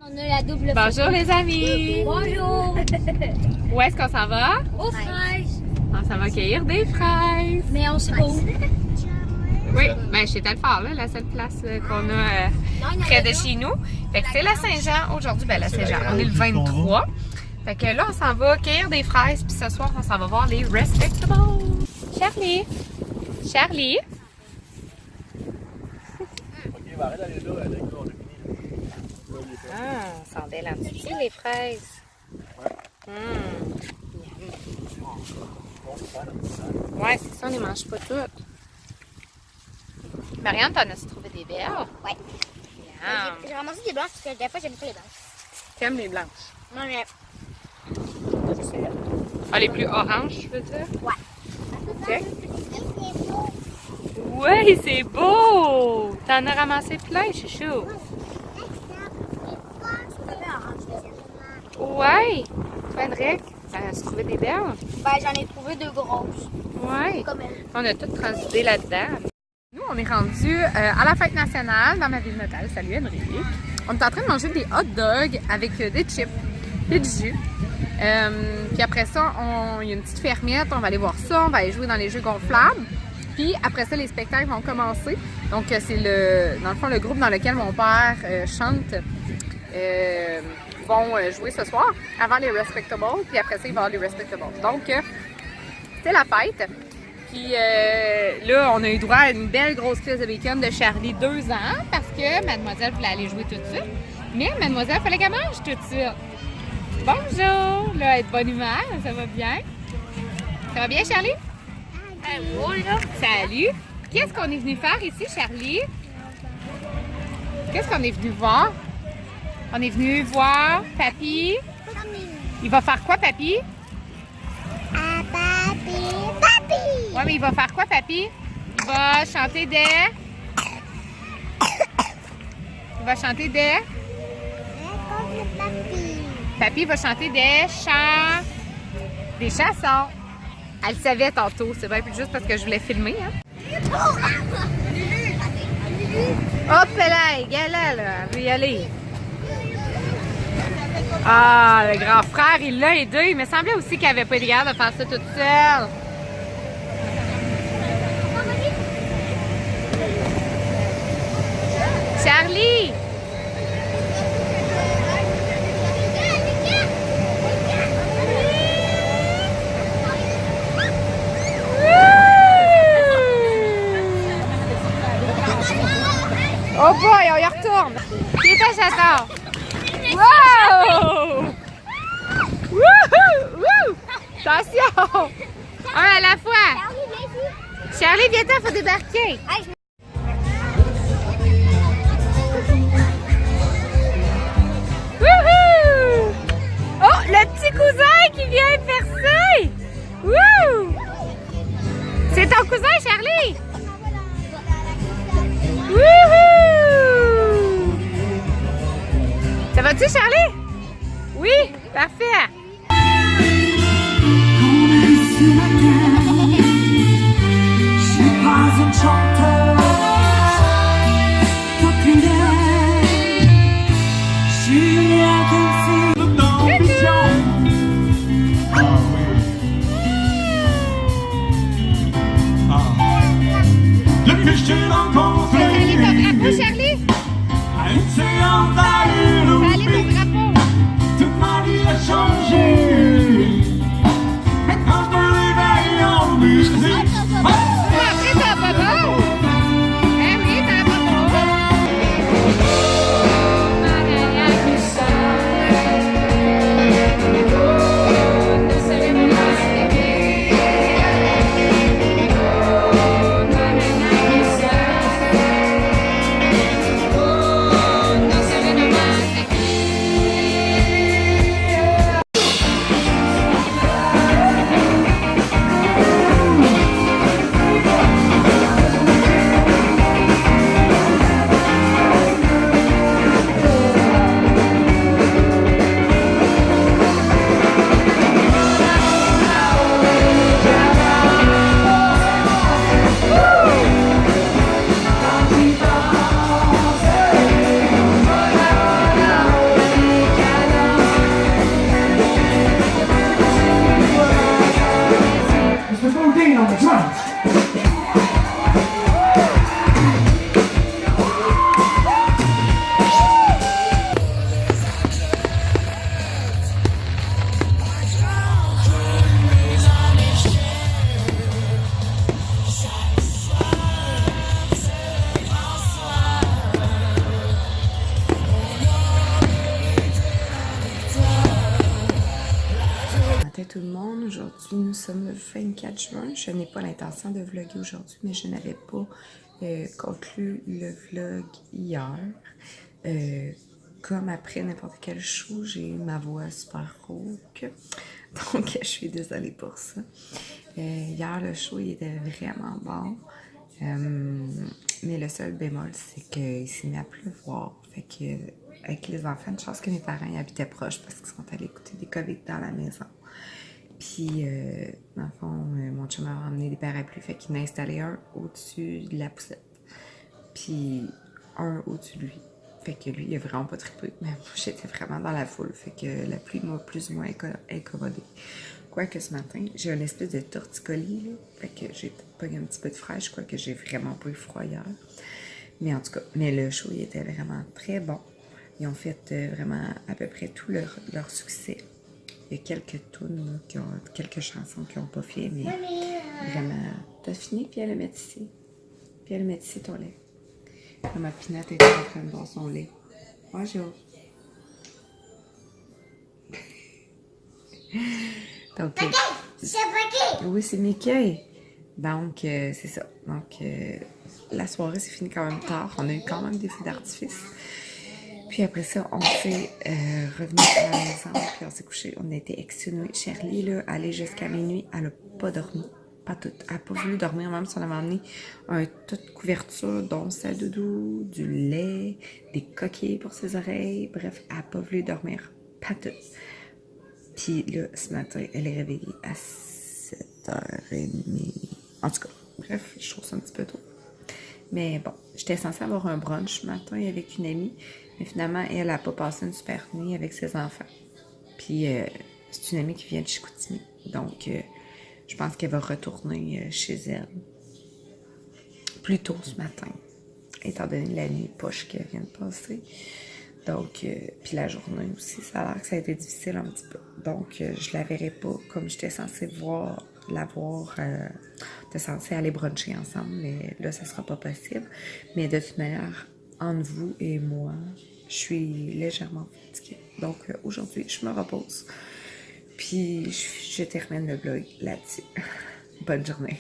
On a la double. Bonjour les amis! Bonjour! Où est-ce qu'on s'en va? Aux fraises! On s'en va cueillir des fraises. Mais on sait pas où. Oui, ben chez Telfort, là, la seule place qu'on a près de chez nous. Fait que c'est la Saint-Jean aujourd'hui. Ben la Saint-Jean, on est le 23. Fait que là, on s'en va cueillir des fraises. Puis ce soir, on s'en va voir les Respectables. Charlie! Charlie! Ok, va arrêter d'aller là, on a fini. Ah, ça sent belle en petit, les fraises. Ouais, c'est ça, on les mange pas toutes. Marianne, t'en as-tu trouvé des belles? Ouais. Miam. J'ai ramassé des blanches parce que des fois j'aime pas les blanches. T'aimes les blanches? Non, mais. Ah, les plus oranges, je veux dire? Ouais. Ok. Ouais, c'est beau! T'en as ramassé plein, chouchou. Ouais. Toi, Henrik, t'en as trouvé des belles? Ben, j'en ai trouvé deux grosses. Ouais. Comme elle. On a tout transité là-dedans. Nous, on est rendus à la fête nationale dans ma ville natale. Salut, Henrik. On est en train de manger des hot dogs avec des chips et du jus. Puis après ça, il y a une petite fermiette. On va aller voir ça. On va aller jouer dans les jeux gonflables. Puis après ça, les spectacles vont commencer. Donc, c'est dans le fond le groupe dans lequel mon père chante. Vont jouer ce soir avant les Respectables. Puis après ça, il va y avoir les Respectables. Donc, c'est la fête. Puis là, on a eu droit à une belle grosse cuisse de bacon de Charlie, 2 ans, parce que mademoiselle voulait aller jouer tout de suite. Mais mademoiselle, il fallait qu'elle mange tout de suite. Bonjour! Là, elle est de bonne humeur, ça va bien? Ça va bien, Charlie? Salut! Qu'est-ce qu'on est venu faire ici, Charlie? Qu'est-ce qu'on est venu voir? On est venu voir Papy. Il va faire quoi, Papy? Ouais, mais il va faire quoi, Papy? Il va chanter des... Il va chanter des... Papy va chanter des chants... Des chansons. Elle le savait tantôt. C'est bien plus juste parce que je voulais filmer, hein? Hop là, là, elle veut y aller. Ah, le grand frère, il l'a aidé. Il me semblait aussi qu'il n'avait pas le garde de faire ça toute seule. Charlie! Oh boy, on y retourne! Qui est à Château? Wow! Wouhou! Wouh! Attention! Un à la fois! Charlie, viens-t'en, il faut débarquer! Wouhou! Oh, le petit cousin qui vient percer! Wouh! C'est ton cousin, Charlie! Wouhou! Ça va-tu, Charlie? Oui, parfait! Allez, ton drapeau, Charlie? Allez, ton drapeau! Toute ma vie a changé. Quand je me réveille en musique. Après, t'as pas beau! Eh oui, t'as pas beau! après tout le monde. Aujourd'hui, nous sommes le 24 juin. Je n'ai pas l'intention de vlogger aujourd'hui, mais je n'avais pas conclu le vlog hier. Comme après n'importe quel show, j'ai eu ma voix super rauque. Donc, je suis désolée pour ça. Hier, le show, il était vraiment bon. Mais le seul bémol, c'est qu'il s'est mis à pleuvoir. Fait que, avec les enfants, une chance que mes parents y habitaient proches parce qu'ils sont allés écouter des COVID dans la maison. Puis, dans le fond, mon chum m'a emmené des parapluies. Fait qu'il m'a installé un au-dessus de la poussette. Puis, un au-dessus de lui. Fait que lui, il a vraiment pas trippé. Mais moi, j'étais vraiment dans la foule. Fait que la pluie m'a plus ou moins incommodée. Quoique ce matin, j'ai une espèce de torticolis, là. Fait que j'ai pogné un petit peu de fraîche, quoique j'ai vraiment pas eu froid hier. Mais en tout cas, le show, il était vraiment très bon. Ils ont fait vraiment à peu près tout leur succès. Il y a quelques tunes, quelques chansons qui n'ont pas fait, mais vraiment, t'as fini, puis elle le met ici. Puis elle le met ici, ton lait. Là, ma pinette est en train de boire son lait. Bonjour. Donc, C'est Mickey! oui, c'est Mickey. Donc, c'est ça. Donc, la soirée s'est finie quand même tard. On a eu quand même des feux d'artifice. Puis après ça, on s'est revenu à la maison. Puis on s'est couché. On a été exténués. Shirley, là, elle est jusqu'à minuit. Elle n'a pas dormi. Pas toute. Elle n'a pas voulu dormir, même si on avait emmené toute couverture, dont sa doudou, du lait, des coquilles pour ses oreilles. Bref, elle n'a pas voulu dormir. Pas toute. Puis là, ce matin, elle est réveillée à 7h30. En tout cas, bref, je trouve ça un petit peu tôt. Mais bon, j'étais censée avoir un brunch ce matin avec une amie. Mais finalement, elle n'a pas passé une super nuit avec ses enfants. Puis, c'est une amie qui vient de Chicoutimi. Donc, je pense qu'elle va retourner chez elle plus tôt ce matin. Étant donné la nuit poche qu'elle vient de passer. Donc, puis la journée aussi, ça a l'air que ça a été difficile un petit peu. Donc, je la verrai pas comme j'étais censée la voir. J'étais censée aller bruncher ensemble, mais là, ça sera pas possible. Mais de toute manière, entre vous et moi, je suis légèrement fatiguée. Donc, aujourd'hui, je me repose. Puis, je termine le vlog là-dessus. Bonne journée.